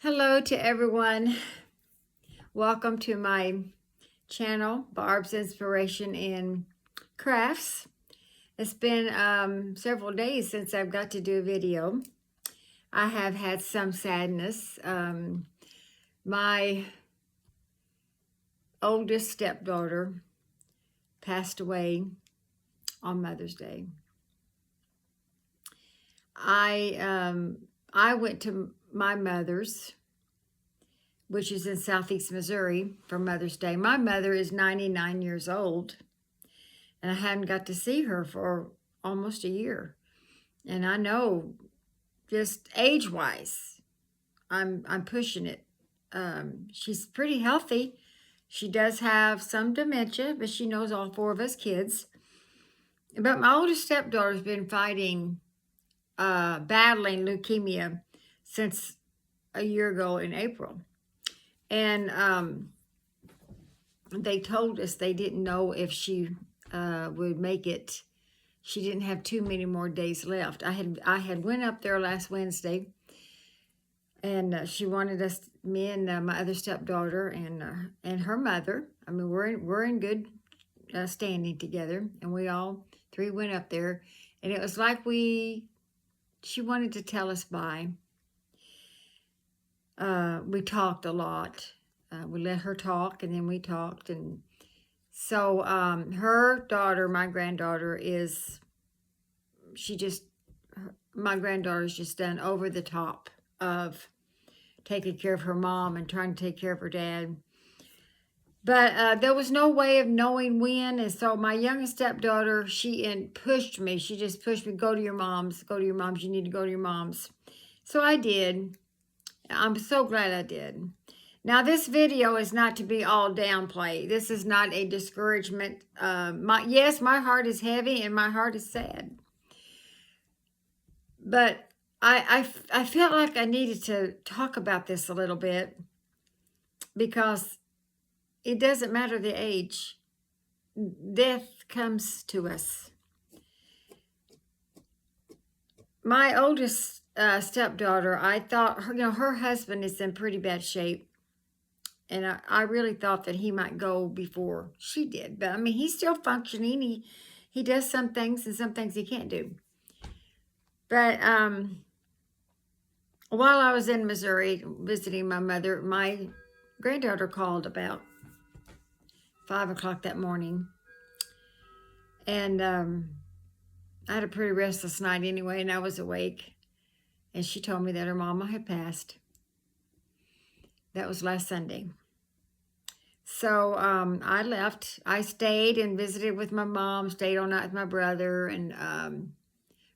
Hello to everyone. Welcome to my channel, Barb's Inspiration in Crafts. It's been several days since I've got to do a video. I have had some sadness. My oldest stepdaughter passed away on Mother's Day. I went to my mother's, which is in Southeast Missouri, for Mother's Day. My mother is 99 years old, and I hadn't got to see her for almost a year. And I know, just age-wise, I'm pushing it. She's pretty healthy. She does have some dementia, but she knows all four of us kids. But my oldest stepdaughter's been battling leukemia since a year ago in April. And they told us they didn't know if she would make it. She didn't have too many more days left. I had went up there last Wednesday, and she wanted us, me and my other stepdaughter and her mother. I mean, we're in good standing together, and we all three went up there, and it was like she wanted to tell us bye. We talked a lot. We let her talk, and then we talked. And so her daughter, my granddaughter, my granddaughter's just done over the top of taking care of her mom and trying to take care of her dad. But there was no way of knowing when. And so my youngest stepdaughter, she pushed me. She just pushed me, go to your mom's, you need to go to your mom's. So I did. I'm so glad I did. Now, this video is not to be all downplay. This is not a discouragement. Yes, my heart is heavy and my heart is sad. But I felt like I needed to talk about this a little bit, because it doesn't matter the age. Death comes to us. My oldest stepdaughter, I thought her husband is in pretty bad shape. And I really thought that he might go before she did. But I mean, he's still functioning. He does some things, and some things he can't do. But while I was in Missouri visiting my mother, my granddaughter called about 5 o'clock that morning. And I had a pretty restless night anyway, and I was awake. And she told me that her mama had passed. That was last Sunday. So I left. I stayed and visited with my mom, stayed all night with my brother, and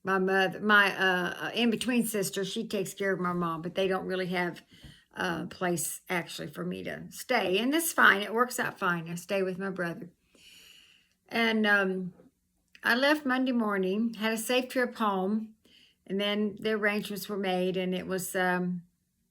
my mother, my in-between sister, she takes care of my mom, but they don't really have a place actually for me to stay. And that's fine. It works out fine. I stay with my brother. And I left Monday morning, had a safe trip home, and then the arrangements were made, and it was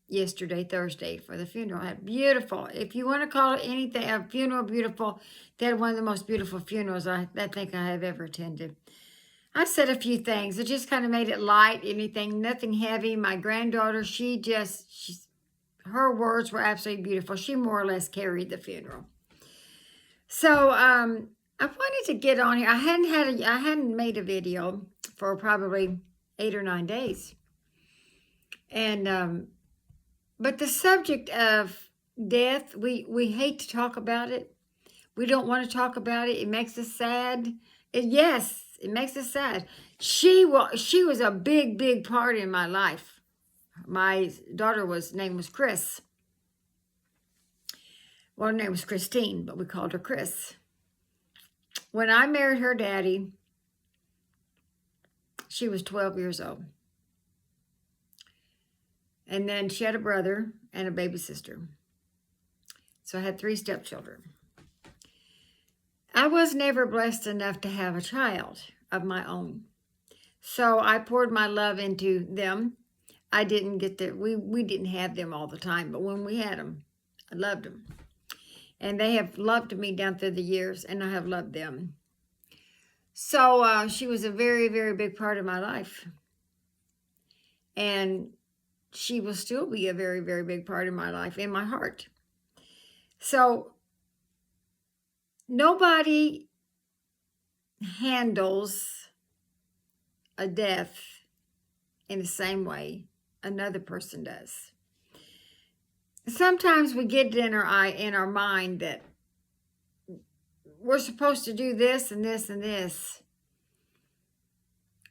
yesterday, Thursday, for the funeral. Beautiful. If you want to call it anything, a funeral beautiful, they had one of the most beautiful funerals I think I have ever attended. I said a few things. It just kind of made it light, nothing heavy. My granddaughter, her words were absolutely beautiful. She more or less carried the funeral. So I wanted to get on here. I hadn't made a video for probably 8 or 9 days. And but the subject of death, we hate to talk about it. We don't want to talk about it. It makes us sad. Yes, it makes us sad. She was a big part in my life. My daughter's name was Chris. Well, her name was Christine, but we called her Chris. When I married her daddy, she was 12 years old. And then she had a brother and a baby sister. So I had 3 stepchildren. I was never blessed enough to have a child of my own. So I poured my love into them. I didn't get we didn't have them all the time, but when we had them, I loved them. And they have loved me down through the years, and I have loved them. So she was a very big part of my life. And she will still be a very, very big part of my life, in my heart. So nobody handles a death in the same way another person does. Sometimes we get in our mind that we're supposed to do this and this and this.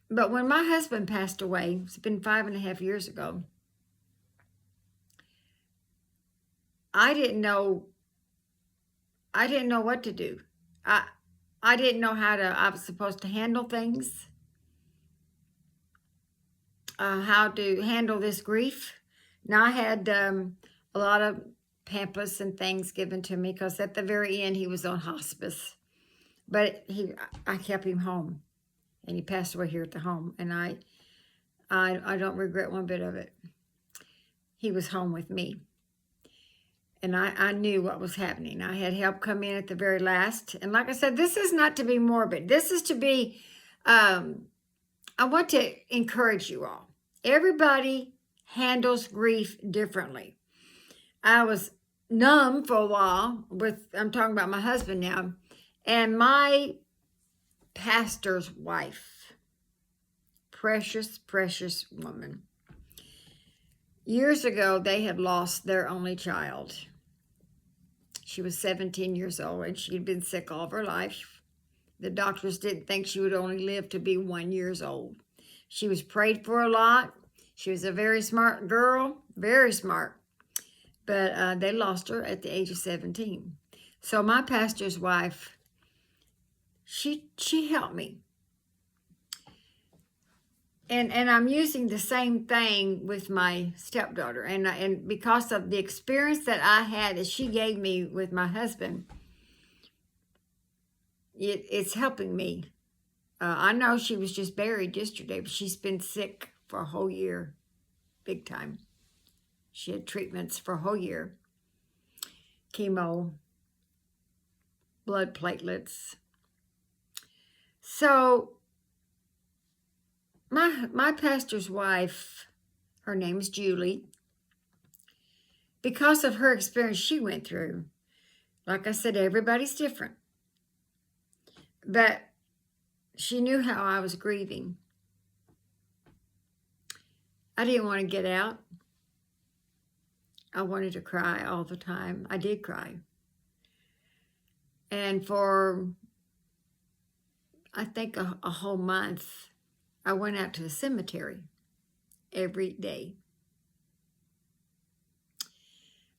But when my husband passed away, it's been 5.5 years ago, I didn't know what to do. I didn't know I was supposed to handle things, how to handle this grief. Now, I had a lot of pamphlets and things given to me because at the very end he was on hospice. But I kept him home, and he passed away here at the home. And I don't regret one bit of it. He was home with me. And I knew what was happening. I had help come in at the very last. And like I said, this is not to be morbid. This is to be, I want to encourage you all. Everybody handles grief differently. I was numb for a while I'm talking about my husband now, and my pastor's wife, precious, precious woman. Years ago, they had lost their only child. She was 17 years old, and she'd been sick all of her life. The doctors didn't think she would only live to be 1 year old. She was prayed for a lot. She was a very smart girl, very smart. But they lost her at the age of 17. So my pastor's wife, she helped me. And I'm using the same thing with my stepdaughter. And because of the experience that I had that she gave me with my husband, it's helping me. I know she was just buried yesterday, but she's been sick for a whole year, big time. She had treatments for a whole year. Chemo, blood platelets. So my pastor's wife, her name is Julie, because of her experience she went through, like I said, everybody's different. But she knew how I was grieving. I didn't want to get out. I wanted to cry all the time. I did cry. And for, I think, a whole month, I went out to the cemetery every day.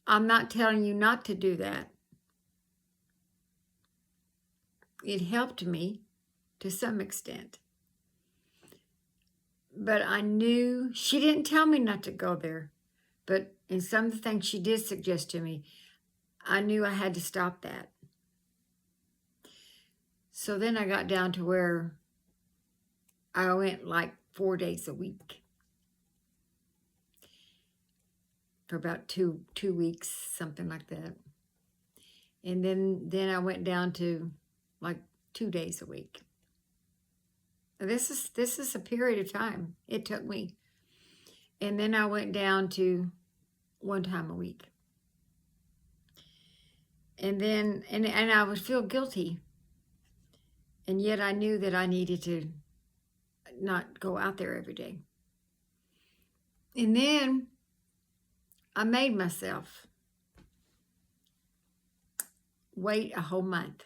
I'm not telling you not to do that. It helped me to some extent. But I knew, she didn't tell me not to go there. But in some of the things she did suggest to me, I knew I had to stop that. So then I got down to where I went like 4 days a week for about two weeks, something like that. And then I went down to like 2 days a week. This is a period of time it took me. And then I went down to 1 time a week. And then, and I would feel guilty. And yet I knew that I needed to not go out there every day. And then I made myself wait a whole month.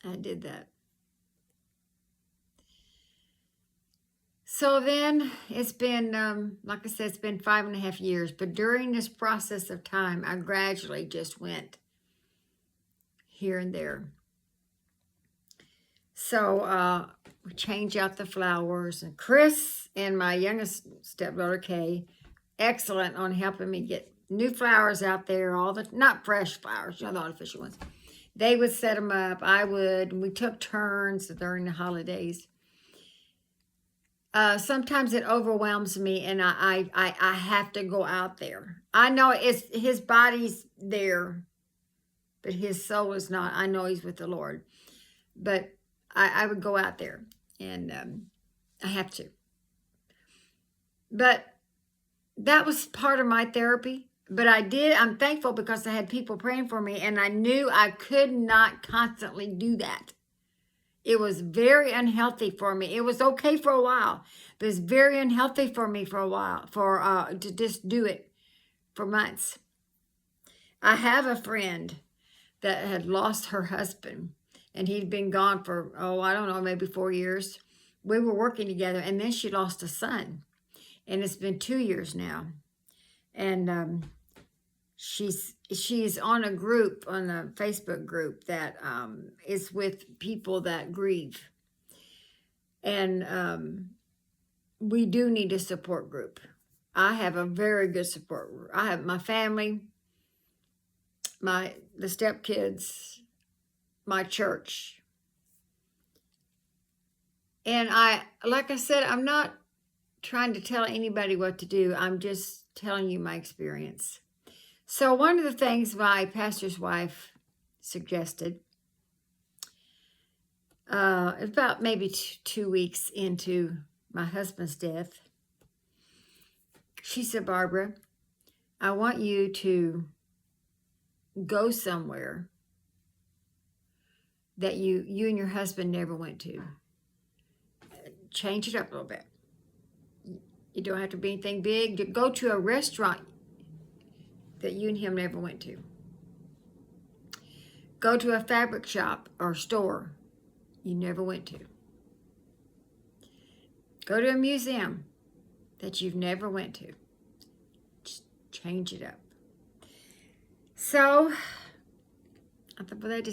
I did that. So then it's been, like I said, it's been 5.5 years. But during this process of time, I gradually just went here and there. So we change out the flowers. And Chris and my youngest stepdaughter, Kay, excellent on helping me get new flowers out there. All the, not fresh flowers, you know, the artificial ones. They would set them up. I would. And we took turns during the holidays. Sometimes it overwhelms me, and I have to go out there. I know it's his body's there, but his soul is not. I know he's with the Lord, but I would go out there, and I have to. But that was part of my therapy. But I'm thankful because I had people praying for me, and I knew I could not constantly do that. It was very unhealthy for me. It was okay for a while, but it's very unhealthy for me for a while, to just do it for months. I have a friend that had lost her husband, and he'd been gone for, I don't know, maybe 4 years. We were working together, and then she lost a son, and it's been 2 years now. And she's on a group, on a Facebook group that is with people that grieve. And we do need a support group. I have a very good support group. I have my family, the stepkids, my church. And like I said, I'm not trying to tell anybody what to do. I'm just telling you my experience. So one of the things my pastor's wife suggested, about maybe 2 weeks into my husband's death, she said, Barbara, I want you to go somewhere that you and your husband never went to. Change it up a little bit. You don't have to be anything big. Go to a restaurant that you and him never went to. Go to a fabric shop or store you never went to. Go to a museum that you've never went to. Just change it up. So I thought, well, it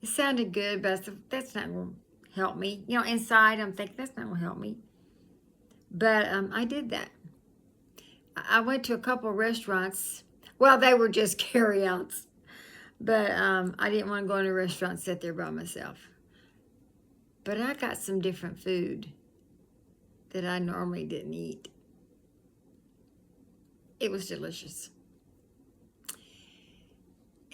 sounded good, but that's not going to help me. Inside I'm thinking, that's not going to help me. But I did that. I went to a couple of restaurants. Well, they were just carry-outs. But I didn't want to go in a restaurant and sit there by myself. But I got some different food that I normally didn't eat. It was delicious.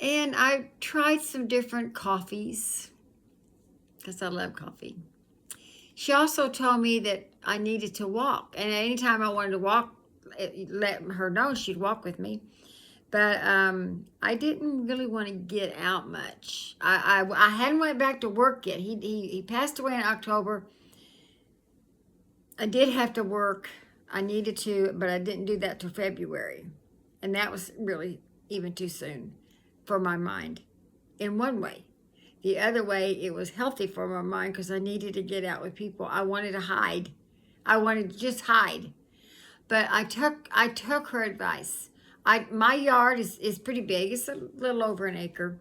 And I tried some different coffees because I love coffee. She also told me that I needed to walk. And anytime I wanted to walk, let her know she'd walk with me. But I didn't really want to get out much. I hadn't went back to work yet. He passed away in October. I did have to work. I needed to, but I didn't do that till February. And that was really even too soon for my mind in one way. The other way, it was healthy for my mind because I needed to get out with people. I wanted to hide. I wanted to just hide. But I took her advice. My yard is pretty big. It's a little over an acre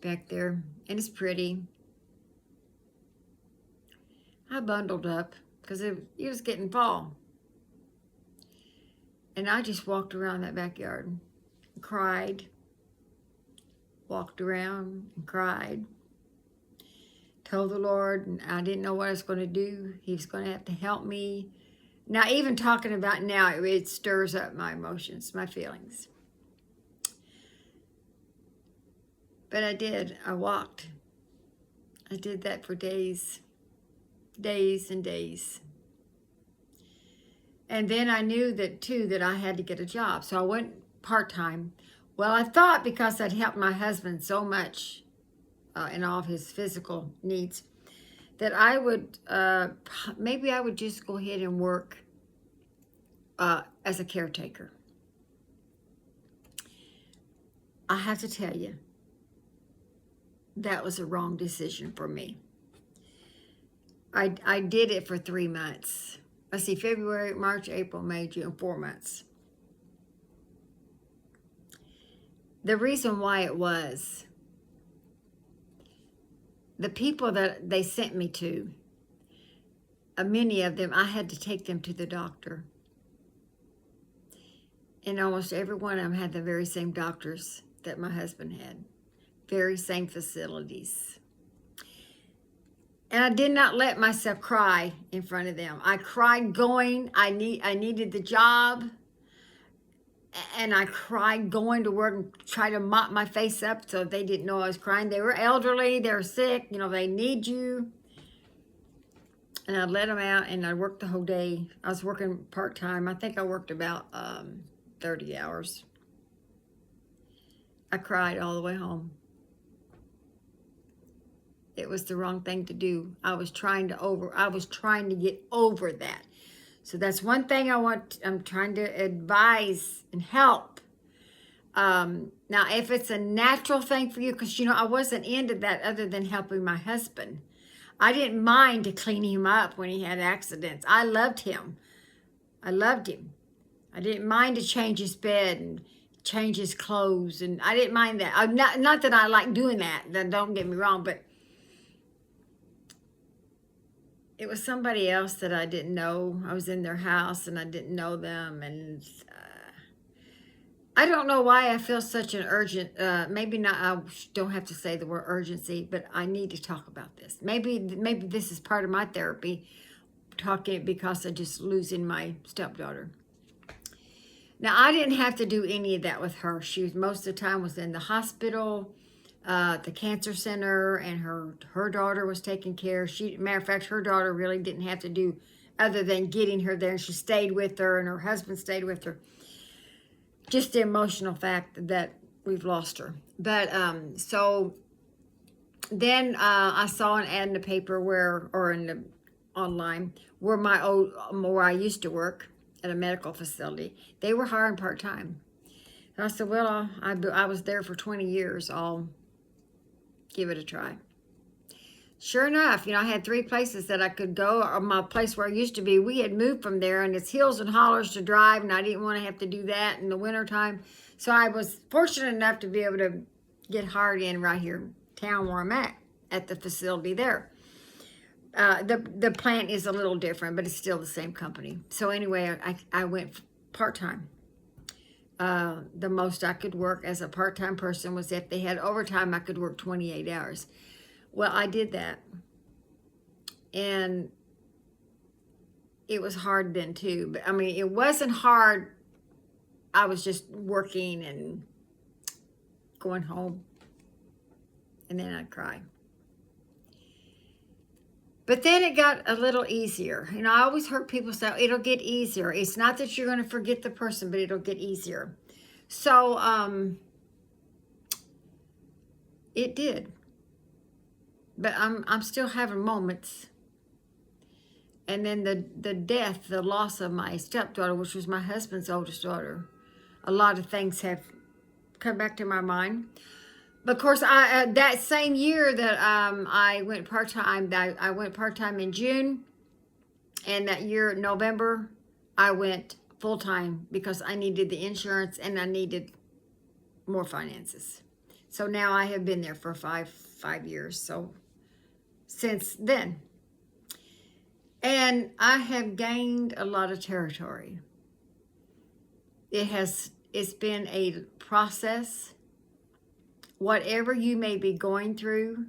back there, and it's pretty. I bundled up because it was getting fall. And I just walked around that backyard and cried. Walked around and cried. Told the Lord, and I didn't know what I was going to do. He was going to have to help me. Now, even talking about now, it stirs up my emotions, my feelings. But I did. I walked. I did that for days and days. And then I knew that I had to get a job. So I went part-time. Well, I thought because I'd helped my husband so much in all of his physical needs, that I would, maybe I would just go ahead and work as a caretaker. I have to tell you, that was a wrong decision for me. I did it for 3 months. Let's see, February, March, April, May, June, 4 months. The reason why it was, the people that they sent me to, many of them, I had to take them to the doctor. And almost every one of them had the very same doctors that my husband had. Very same facilities. And I did not let myself cry in front of them. I cried going. I needed the job. And I cried going to work and tried to mop my face up so they didn't know I was crying. They were elderly. They were sick. They need you. And I'd let him out, and I'd work the whole day. I was working part-time. I think I worked about 30 hours. I cried all the way home. It was the wrong thing to do. I was trying to get over that. So that's one thing I'm trying to advise and help. Now, if it's a natural thing for you, because, I wasn't into that other than helping my husband. I didn't mind to clean him up when he had accidents. I loved him. I loved him. I didn't mind to change his bed and change his clothes, and I didn't mind that. Not that I like doing that. Don't get me wrong, but it was somebody else that I didn't know. I was in their house and I didn't know them, and I don't know why I feel such an urgent, maybe not, I don't have to say the word urgency, but I need to talk about this. Maybe this is part of my therapy, talking because of just losing my stepdaughter. Now, I didn't have to do any of that with her. She was, most of the time, was in the hospital, the cancer center, and her daughter was taking care. Matter of fact, her daughter really didn't have to do other than getting her there. She stayed with her, and her husband stayed with her. Just the emotional fact that we've lost her. But so then I saw an ad in the paper or in the online where where I used to work at a medical facility. They were hiring part-time. And I said, well, I was there for 20 years. I'll give it a try. Sure enough, I had 3 places that I could go. Or my place where I used to be, we had moved from there, and it's hills and hollers to drive, and I didn't want to have to do that in the wintertime. So I was fortunate enough to be able to get hired in right here in town where I'm at the facility there. The plant is a little different, but it's still the same company. So anyway, I went part-time. The most I could work as a part-time person was if they had overtime, I could work 28 hours. Well, I did that, and it was hard then too. But I mean, it wasn't hard. I was just working and going home, and then I'd cry. But then it got a little easier. I always heard people say, it'll get easier. It's not that you're going to forget the person, but it'll get easier. So it did. But I'm still having moments. And then the loss of my stepdaughter, which was my husband's oldest daughter, a lot of things have come back to my mind. But of course, that same year that I went part-time, I went part-time in June, and that year, November, I went full-time because I needed the insurance and I needed more finances. So now I have been there for five years. So since then, and I have gained a lot of territory. It's been a process. Whatever you may be going through,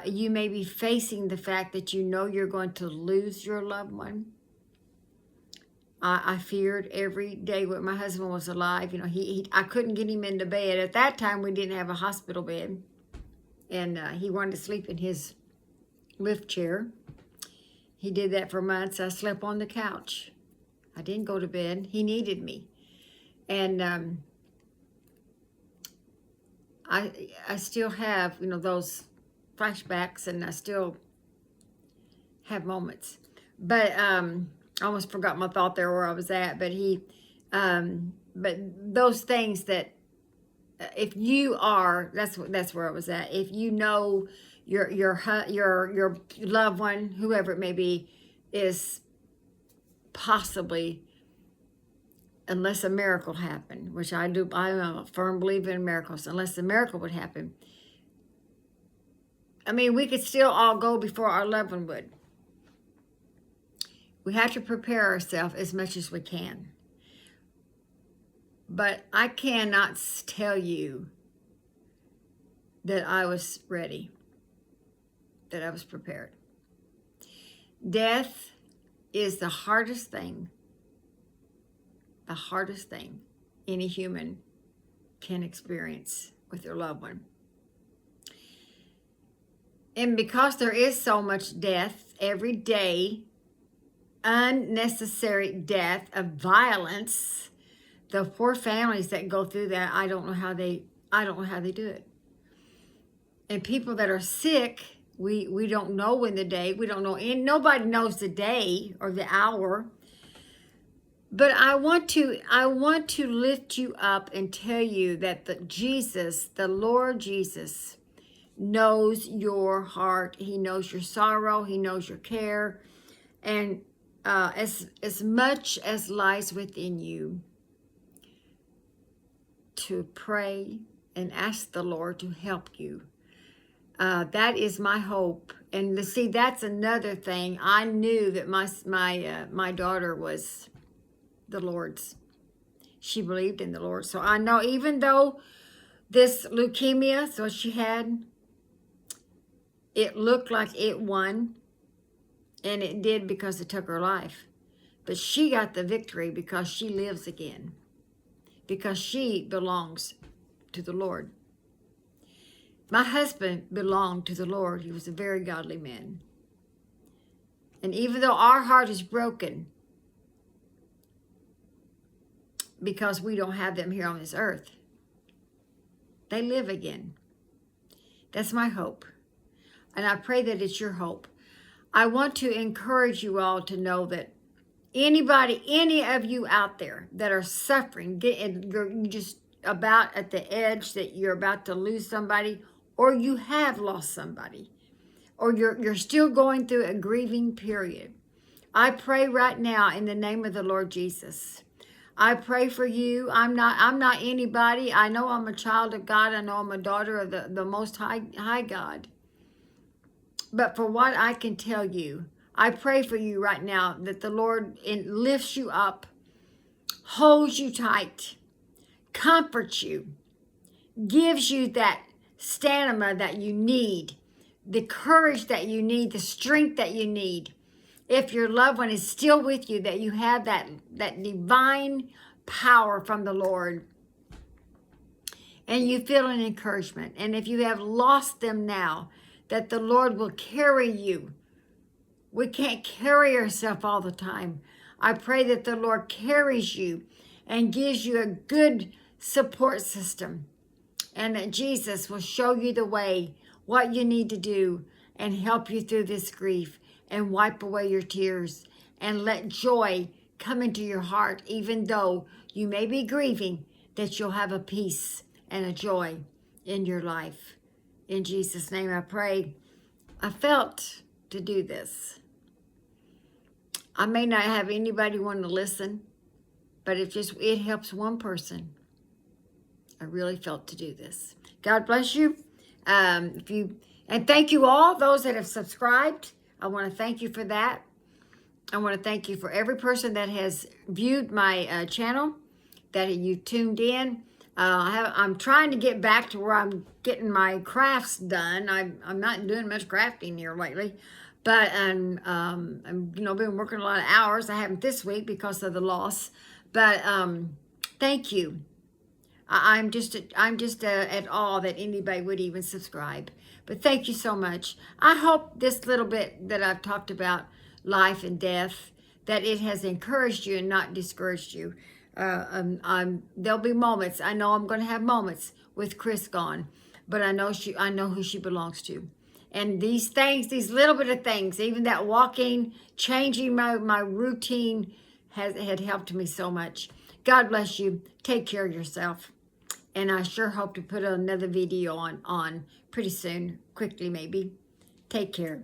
you may be facing the fact that you're going to lose your loved one. I feared every day when my husband was alive. I couldn't get him into bed. At that time, we didn't have a hospital bed. And he wanted to sleep in his lift chair. He did that for months. I slept on the couch. I didn't go to bed. He needed me. And I still have, those flashbacks, and I still have moments. But I almost forgot my thought there where I was at. But but those things that, if you are, that's where I was at. If your loved one, whoever it may be, is possibly, unless a miracle happened, which I do, I'm a firm believer in miracles, unless a miracle would happen. I mean, we could still all go before our loved one would. We have to prepare ourselves as much as we can. But I cannot tell you that I was ready, that I was prepared. Death is the hardest thing any human can experience with their loved one. And because there is so much death every day, unnecessary death of violence, the poor families that go through that, I don't know how they do it. And people that are sick, we don't know when the day, we don't know, and nobody knows the day or the hour. But I want to lift you up and tell you that the Lord Jesus, knows your heart. He knows your sorrow. He knows your care. And as much as lies within you, to pray and ask the Lord to help you. That is my hope. And to see, that's another thing. I knew that my daughter was the Lord's. She believed in the Lord. So I know, even though this leukemia, so she had, it looked like it won, and it did because it took her life. But she got the victory because she lives again, because she belongs to the Lord. My husband belonged to the Lord. He was a very godly man. And even though our heart is broken because we don't have them here on this earth, they live again. That's my hope. And I pray that it's your hope. I want to encourage you all to know that any of you out there that are suffering, you're just about at the edge that you're about to lose somebody, or you have lost somebody, or you're still going through a grieving period. I pray right now in the name of the Lord Jesus. I pray for you. I'm not anybody. I know I'm a child of God. I know I'm a daughter of the Most High God. But for what I can tell you, I pray for you right now that the Lord lifts you up, holds you tight, comforts you, gives you that stamina that you need, the courage that you need, the strength that you need. If your loved one is still with you, that you have that divine power from the Lord, and you feel an encouragement. And if you have lost them now, that the Lord will carry you. We can't carry ourselves all the time. I pray that the Lord carries you and gives you a good support system, and that Jesus will show you the way, what you need to do, and help you through this grief, and wipe away your tears, and let joy come into your heart, even though you may be grieving, that you'll have a peace and a joy in your life. In Jesus' name I pray. I felt to do this. I may not have anybody want to listen, but it helps one person. I really felt to do this. God bless you. And thank you all, those that have subscribed. I want to thank you for that. I want to thank you for every person that has viewed my channel, that you tuned in. I'm trying to get back to where I'm getting my crafts done. I'm not doing much crafting here lately, but I'm been working a lot of hours. I haven't this week because of the loss, but thank you. I'm just at awe that anybody would even subscribe. But thank you so much. I hope this little bit that I've talked about life and death, that it has encouraged you and not discouraged you. There'll be moments. I know I'm going to have moments with Chris gone, but I know who she belongs to. And these things, these little bit of things, even that walking, changing my routine had helped me so much. God bless you. Take care of yourself. And I sure hope to put another video on pretty soon, quickly maybe. Take care.